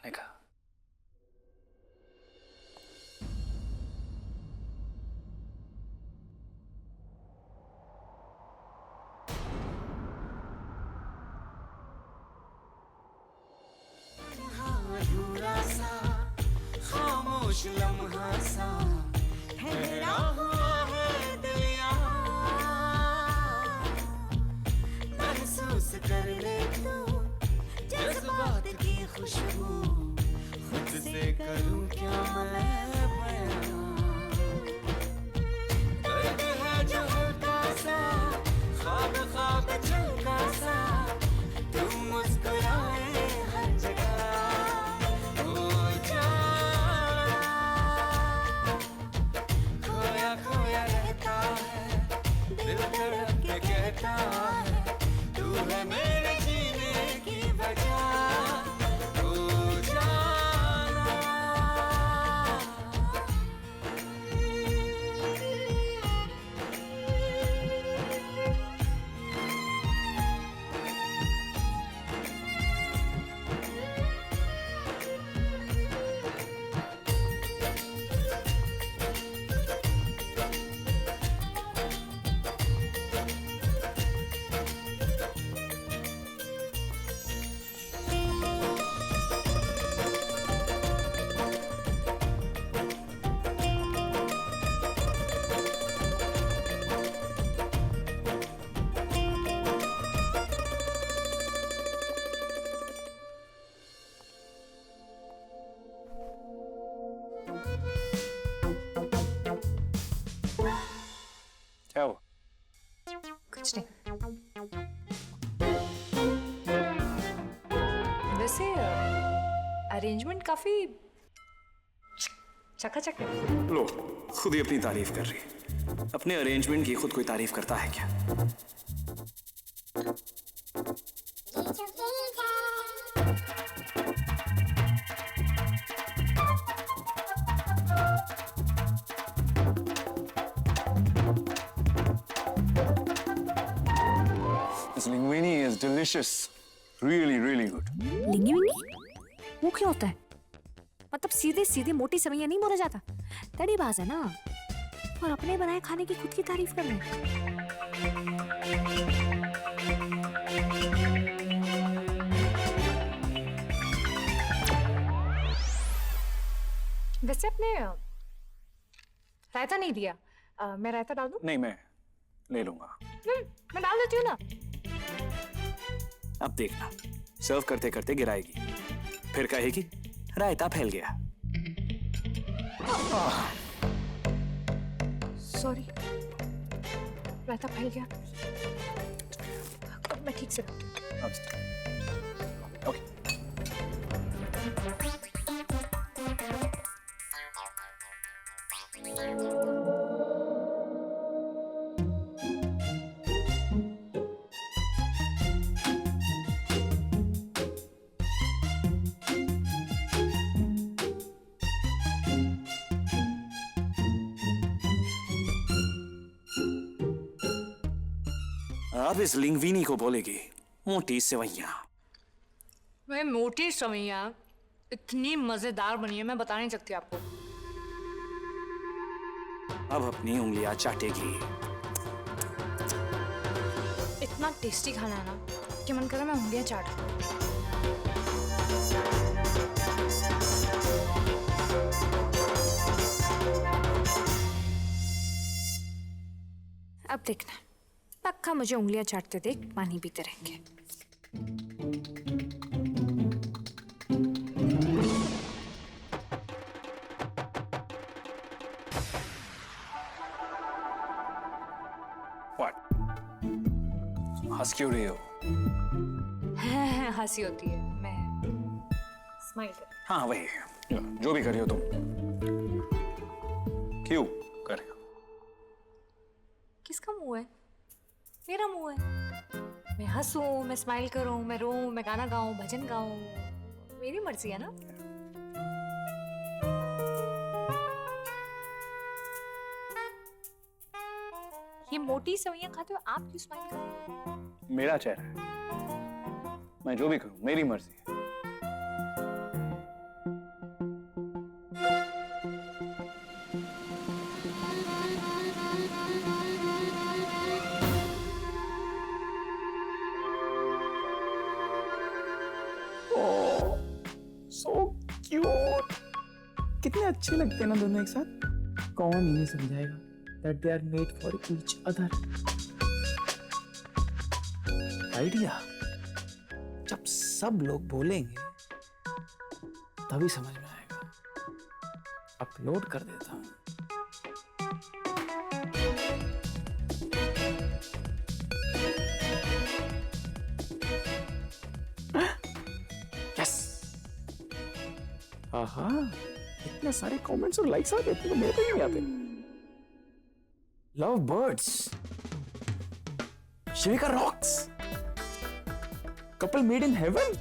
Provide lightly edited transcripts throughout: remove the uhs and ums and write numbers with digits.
खाने का। अधूरा सा खामोश लम्हा सा ठहरा हुआ है दिल यहाँ, महसूस कर ले तू जज्बात की खुशबू, खुद से करूं क्या मैं बयां, दर्द है जो हल्का सा ख्वाब ख्वाब झलका सा, तू मुस्कुराए हर जगह हो जाना, खोया खोया रहता है दिल धड़क के कहता है, तू है मेरे जीने की वजह हो जाना। क्या हुआ? कुछ नहीं। वैसे अरेंजमेंट काफी चकाचक है। लो, खुद ही अपनी तारीफ कर रही है। अपने अरेंजमेंट की खुद कोई तारीफ करता है क्या? This linguine is delicious. Really, really good. लिंगी विंगी वो क्या होता है? मतलब सीधे सीधे मोटी सवैया नहीं बोला जाता, तड़ीबाज है ना। और अपने बनाए खाने की खुद की तारीफ कर रहे हैं। वैसे अपने रायता नहीं दिया, मैं रायता डाल दूं? नहीं, मैं ले लूंगा। मैं डाल देती हूँ ना। अब देखना, सर्व करते करते गिराएगी, फिर कहेगी रायता फैल गया। सॉरी, रायता फैल गया। अब मैं ठीक से करती हूँ। ओके। अब इस लिंगवीनी को बोलेगी मोटी सेवैया। मैं मोटी सवैया इतनी मजेदार बनी है, मैं बता नहीं सकती आपको। अब अपनी उंगलियां चाटेगी। इतना टेस्टी खाना है ना कि मन कर रहा है मैं उंगलियां चाट लूं। अब देखना, पक्का मुझे उंगलियां चाटते देख पानी पीते रहेंगे। What? हंस क्यों रही हो? हंसी होती है, मैं स्माइल कर। हाँ वही, जो भी कर रही हो तुम। क्यों कर रही हो? किसका मुंह है? मेरा मुंह है। मैं हंसूं, मैं स्माइल करूं, मैं रोऊं, मैं गाना गाऊं, भजन गाऊं, मेरी मर्जी है ना। ये मोटी सवैयां खाते हो आप क्यों स्माइल कर रहे हो? मेरा चेहरा है, मैं जो भी करूं मेरी मर्जी है। कितने अच्छे लगते हैं ना दोनों एक साथ। कौन इन्हें समझाएगा that they are made for each other। Idea जब सब लोग बोलेंगे तभी समझ में आएगा। अपलोड कर देता हूं। यस, आहा, इतने सारे कमेंट्स और लाइक्स आ गए थे तो मेरे पे नहीं आते। Love birds, Shivika rocks, couple made in heaven,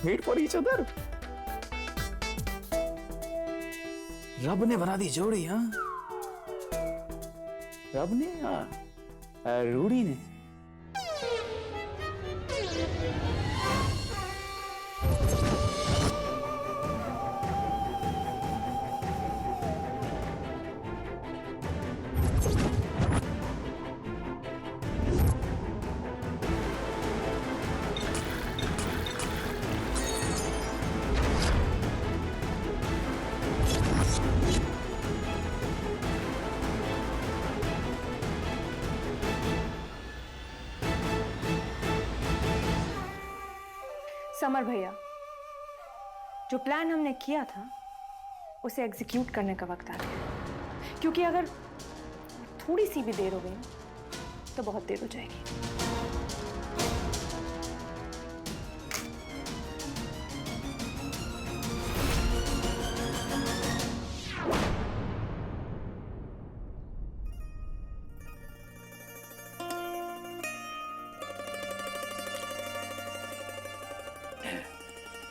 made for each other. रब ने बना दी जोड़ी। हाँ, रब ने, हाँ, रूडी ने। समर भैया, जो प्लान हमने किया था उसे एग्जीक्यूट करने का वक्त आ गया, क्योंकि अगर थोड़ी सी भी देर हो गई तो बहुत देर हो जाएगी।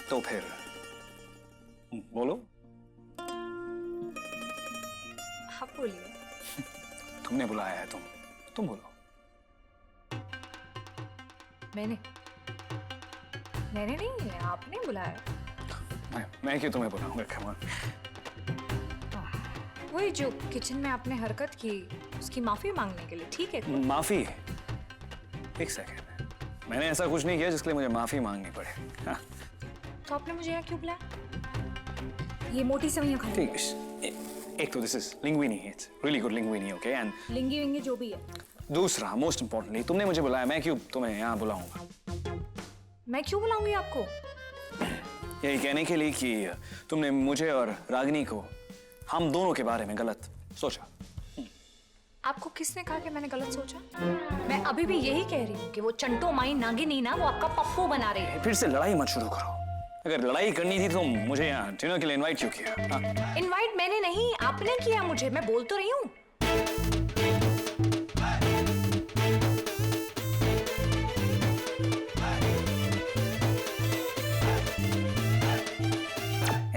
तो फिर बोलो। आप बोलिए। तुमने बुलाया है, तुम बोलो। मैंने नहीं, आपने बुलाया। मैं क्यों तुम्हें बुलाऊंगा? Come on. वही जो किचन में आपने हरकत की उसकी माफी मांगने के लिए। ठीक है, माफी? एक सेकंड, मैंने ऐसा कुछ नहीं किया जिसके लिए मुझे माफी मांगनी पड़े। हाँ। तो आपने मुझे यहाँ क्यों बुलाया? ये मोटी सवैयां खाने। ठीक है, एक तो this is linguine, it's really good linguine, okay? And लिंगी विंगी जो भी है। दूसरा, मोस्ट इंपॉर्टेंटली, तुमने मुझे बुलाया, मैं क्यों तुम्हें यहाँ बुलाऊंगा? मैं क्यों बुलाऊंगी आपको? यही कहने के लिए कि तुमने मुझे और रागिनी को, हम दोनों के बारे में गलत सोचा। आपको किसने कहा कि मैंने गलत सोचा? मैं अभी भी यही कह रही हूँ कि वो चंटो माई नागिनी ना, वो आपका पप्पू बना रही है। फिर से लड़ाई मत शुरू करो। अगर लड़ाई करनी थी तो मुझे यहाँ डिनर के लिए इनवाइट क्यों किया? हाँ? इनवाइट मैंने नहीं, आपने किया मुझे। मैं बोल तो रही हूँ।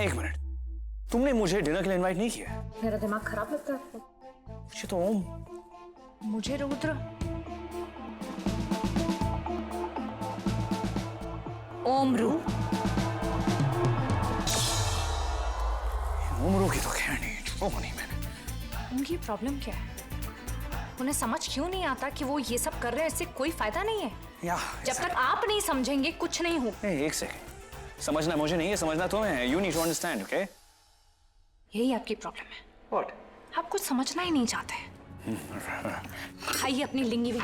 एक मिनट, तुमने मुझे डिनर के लिए इनवाइट नहीं किया? मेरा दिमाग खराब लगता है आपको? मुझे तो मुझे रुद्र, ओम रू, उम्रों की तो खैर नहीं, वो नहीं मैंने। उनकी प्रॉब्लम क्या है? उन्हें समझ क्यों नहीं आता कि वो ये सब कर रहे हैं, इससे कोई फायदा नहीं है। जब तक आप नहीं समझेंगे कुछ नहीं हो। एक सेकंड, समझना मुझे नहीं है, समझना तुम्हें है। You need to understand, okay? यही आपकी प्रॉब्लम है। व्हाट? आप कुछ समझना ही नहीं चाहते। खाइए अपनी लिंगी भी।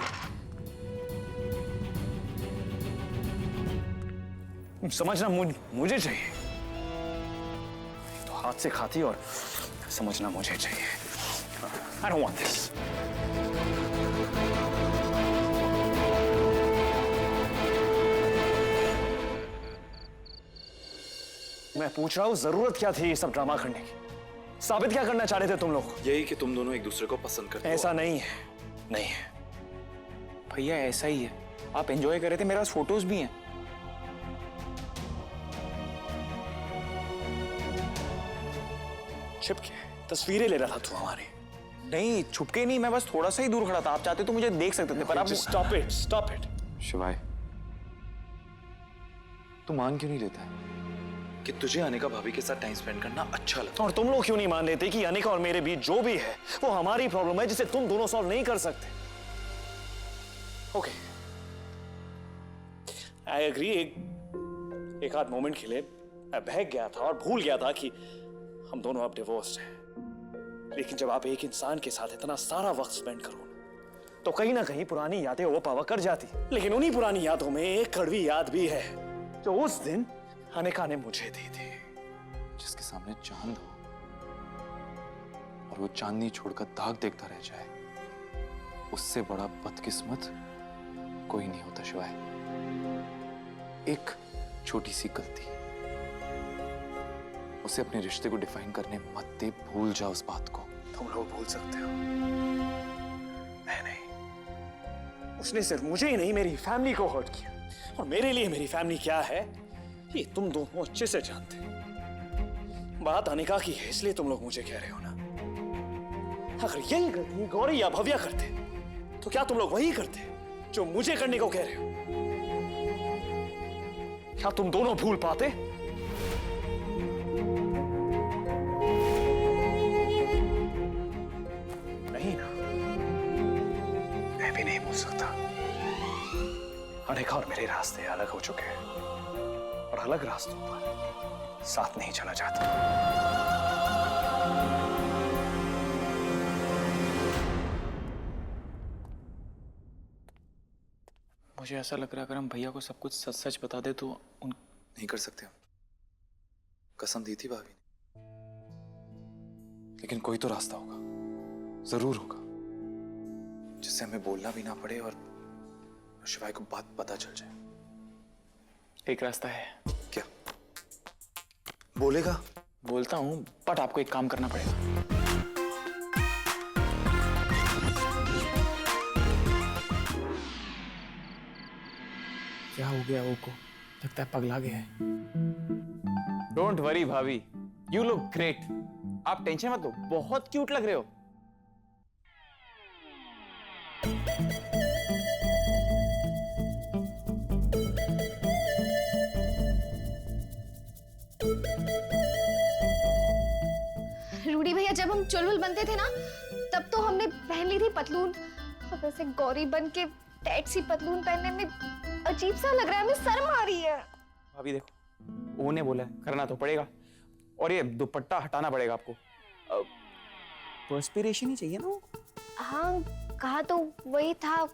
समझना मुझे चाहिए, तो हाथ से खाती और समझना मुझे चाहिए। I don't want this. मैं पूछ रहा हूं, जरूरत क्या थी ये सब ड्रामा करने की? साबित क्या करना चाह रहे थे तुम लोग? यही कि तुम दोनों एक दूसरे को पसंद करते हो। ऐसा नहीं है, नहीं है भैया, ऐसा ही है। आप एंजॉय कर रहे थे, मेरे पास फोटोज भी हैं। छिप के तस्वीरें ले रहा था तू हमारी। नहीं, छुपके नहीं, मैं बस थोड़ा सा ही दूर खड़ा था। आप चाहते तो मुझे देख सकते थे, पर आप स्टॉप इट, स्टॉप इट। शिवाय, तू मान क्यों नहीं लेता है कि तुझे अनिका भाभी के साथ टाइम स्पेंड करना अच्छा लगता और तुम लोग क्यों नहीं मान लेते कि अनिका और मेरे बीच जो भी है वो हमारी प्रॉब्लम है जिसे तुम दोनों सॉल्व नहीं कर सकते? Okay, I agree. एक आध मोमेंट के लिए मैं बहक गया था और भूल गया था कि हम दोनों अब डिवोर्स्ड हैं, लेकिन जब आप एक इंसान के साथ इतना सारा वक्त स्पेंड करो ना, तो कहीं ना कहीं पुरानी यादें वो पावा कर जाती। लेकिन उन्हीं पुरानी यादों में एक कड़वी याद भी है जो उस दिन अनिका ने मुझे दी थी। जिसके सामने चांद हो और वो चांदनी छोड़कर दाग देखता रह जाए, उससे बड़ा बदकिस्मत कोई नहीं होता शिवाय। एक छोटी सी गलती उसे अपने रिश्ते को डिफाइन करने मत दे। भूल जा उस बात को। तुम लोग भूल सकते हो, मैं नहीं। उसने सिर्फ मुझे ही नहीं, मेरी फैमिली को हर्ट किया। और मेरे लिए मेरी फैमिली क्या है ये तुम दोनों अच्छे से जानते हो। बात अनिका की है इसलिए तुम लोग मुझे कह रहे हो ना। अगर यही गलती गौरी या भव्या करते तो क्या तुम लोग वही करते जो मुझे करने को कह रहे हो? क्या तुम दोनों भूल पाते? नहीं ना, मैं भी नहीं भूल सकता। अनिका और मेरे रास्ते अलग हो चुके हैं और अलग रास्तों पर साथ नहीं चला जाता। मुझे ऐसा लग रहा है अगर हम भैया को सब कुछ सच सच बता दे तो उन नहीं कर सकते हम। कसम दी थी भाभी ने। लेकिन कोई तो रास्ता होगा, जरूर होगा, जिससे हमें बोलना भी ना पड़े और शिवाय को बात पता चल जाए। एक रास्ता है। क्या बोलेगा? बोलता हूँ, बट आपको एक काम करना पड़ेगा। क्या हो गया वो को? लगता है पगला गया है। डोंट वरी भाभी, यू लुक ग्रेट। आप टेंशन मत लो, बहुत क्यूट लग रहे हो। रूडी भैया, जब हम चुलबुल बनते थे ना, तब तो हमने पहन ली थी पतलून। अब ऐसे गौरी बन के टाइट सी पतलून पहनने में अजीब सा लग रहा है, हमें शर्म आ रही है। भाभी देखो, उन्होंने बोला है, करना तो पड़ेगा। और ये दुपट्टा हटाना पड़ेगा आपको। पर्सपिरेशन ही चाहिए ना। हाँ, कहा तो वही था।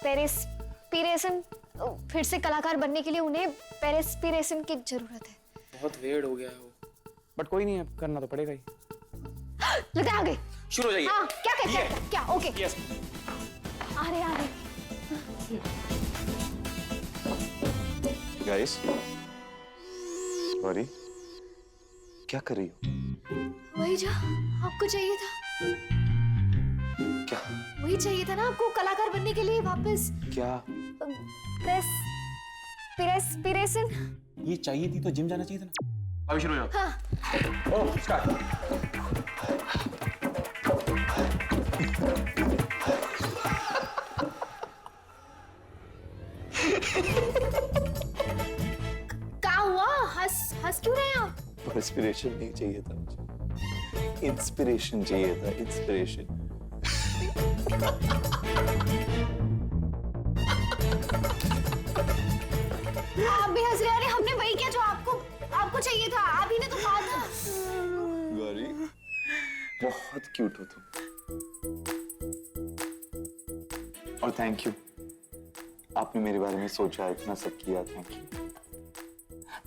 पेरेस्पिरेशन। फिर से कलाकार बनने के लिए उन्हें पेरेस्पिरेशन की जरूरत है। बहुत वेड हो गया है वो, बट कोई नहीं, अब करना तो पड़ेगा ही। लगता है आ गए। शुरू हो जाइए। हाँ, क्या कहते हैं? क्या? ओके। यस। आ रहे। गाइस, सॉरी, क्या कर रही हो? वही जो आपको चाहिए था। क्या? वही चाहिए था ना आपको कलाकार बनने के लिए वापस। क्या? पेरेस्पिरेशन। ये चाहिए थी तो जिम जाना चाहिए था ना। अभी शुरू हो जाओ। हाँ। ओह, स्टार्ट। क्या हुआ? हंस क्यों रहे हैं आप? इंस्पिरेशन नहीं चाहिए था मुझे, इंस्पिरेशन चाहिए था। इंस्पिरेशन। आप भी हंस रहे हैं। अरे हमने वही किया जो आपको चाहिए था। आप ही ने तो कहा था। गौरी, बहुत क्यूट हो तुम। और थैंक यू, आपने मेरे बारे में सोचा, इतना सब किया। Thank you,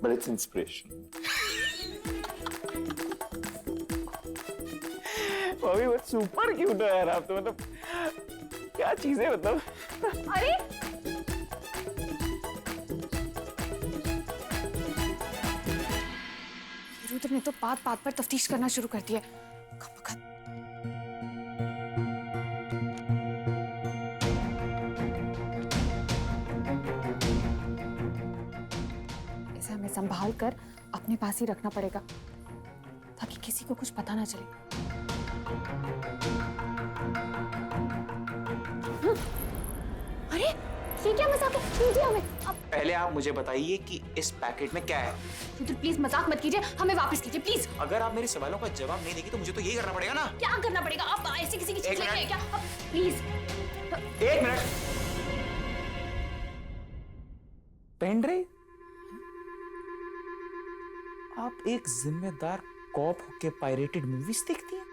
but it's inspiration. भाभी वो सुपर क्यूट हो यार आप तो, मतलब क्या चीज है मतलब। अरे रुद्र ने तो बात बात पर तफ्तीश करना शुरू कर दिया। इसे हमें संभाल कर अपने पास ही रखना पड़ेगा ताकि किसी को कुछ पता ना चले। अरे ये क्या मजाक है? दीजिए हमें। अब पहले आप मुझे बताइए कि इस पैकेट में क्या है। रुद्र प्लीज मजाक मत कीजिए, हमें वापस कीजिए प्लीज। अगर आप मेरे सवालों का जवाब नहीं देंगे तो मुझे तो यही करना पड़ेगा ना। क्या करना पड़ेगा? आप ऐसे किसी की चीज एक लेके मिनट। क्या? अब प्लीज। एक मिनट। Pen drive? आप एक जिम्मेदार कॉप होके पायरेटेड मूवीज देखती हैं?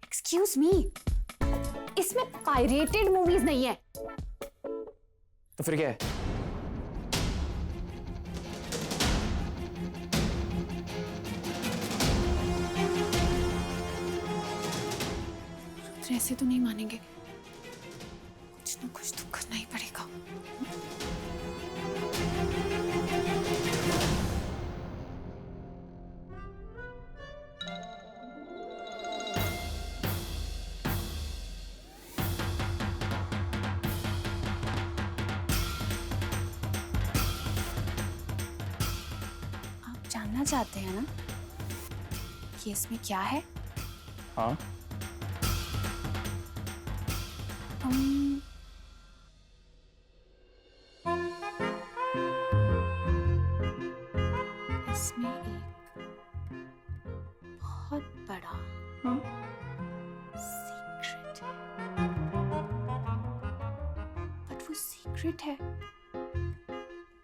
एक्सक्यूज मी, इसमें पायरेटेड मूवीज नहीं है। तो फिर क्या है? ऐसे तो नहीं मानेंगे, कुछ ना कुछ तो करना ही पड़ेगा। आप जानना चाहते हैं ना कि इसमें क्या है? हाँ, इसमें एक बहुत बड़ा सीक्रेट है, बट वो सीक्रेट है,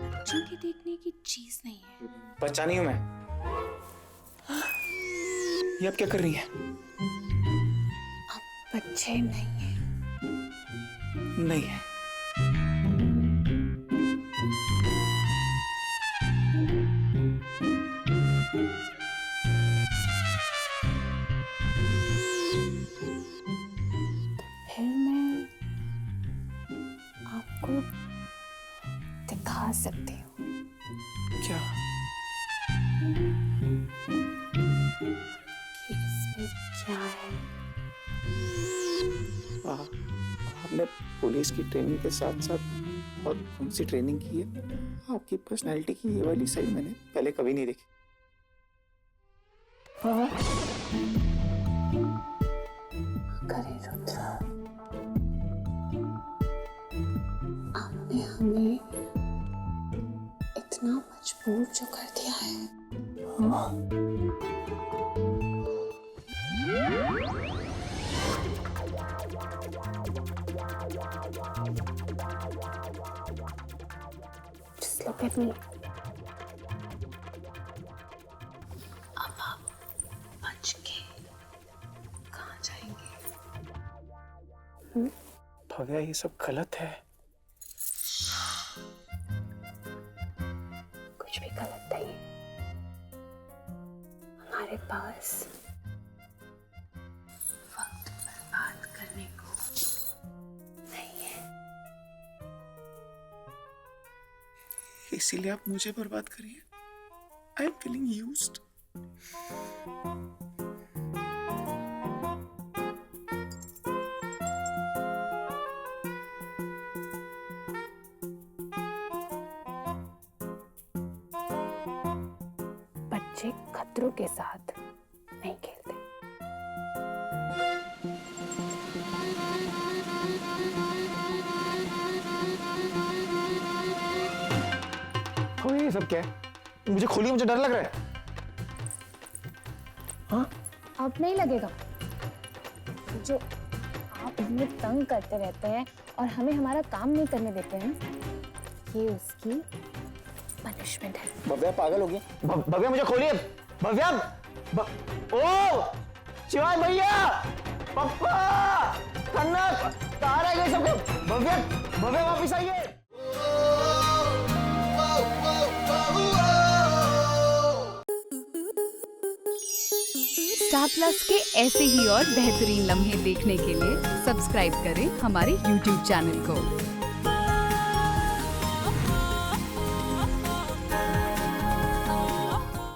बच्चों के देखने की चीज नहीं है। बच्चा नहीं हूं मैं। ये आप क्या कर रही हैं? आप बच्चे नहीं हैं। नहीं है। फिर मैं आपको दिखा सकती हूँ। क्या? कि इसमें क्या है। आपने पुलिस की ट्रेनिंग के साथ साथ और कौन सी ट्रेनिंग की है? आपकी पर्सनालिटी की ये वाली साइड मैंने पहले कभी नहीं देखी। करे रुद्रा, आपने हमें इतना मजबूर जो कर दिया है। Just look at me. अब आप बच के कहाँ जाएंगे? भव्या, ये सब गलत है। कुछ भी गलत नहीं। हमारे पास वक्त बर्बाद करने को नहीं है। इसीलिए आप मुझे बर्बाद करिए। I am feeling used. बच्चे खतरों के साथ नहीं खेलते। हो ये सब क्या है? मुझे खोलिए, मुझे डर लग रहा है। हाँ? अब नहीं लगेगा। जो आप हमें तंग करते रहते हैं और हमें हमारा काम नहीं करने देते हैं, ये उसकी पनिशमेंट है। भव्या पागल हो गई। भव्या मुझे खोलिए। भव्या, ओ शिवाय भैया, पप्पा, कन्नक, कहाँ रह गए सबके? भव्या, भव्या वापिस आइए। स्टार प्लस के ऐसे ही और बेहतरीन लम्हे देखने के लिए सब्सक्राइब करें हमारे YouTube चैनल को।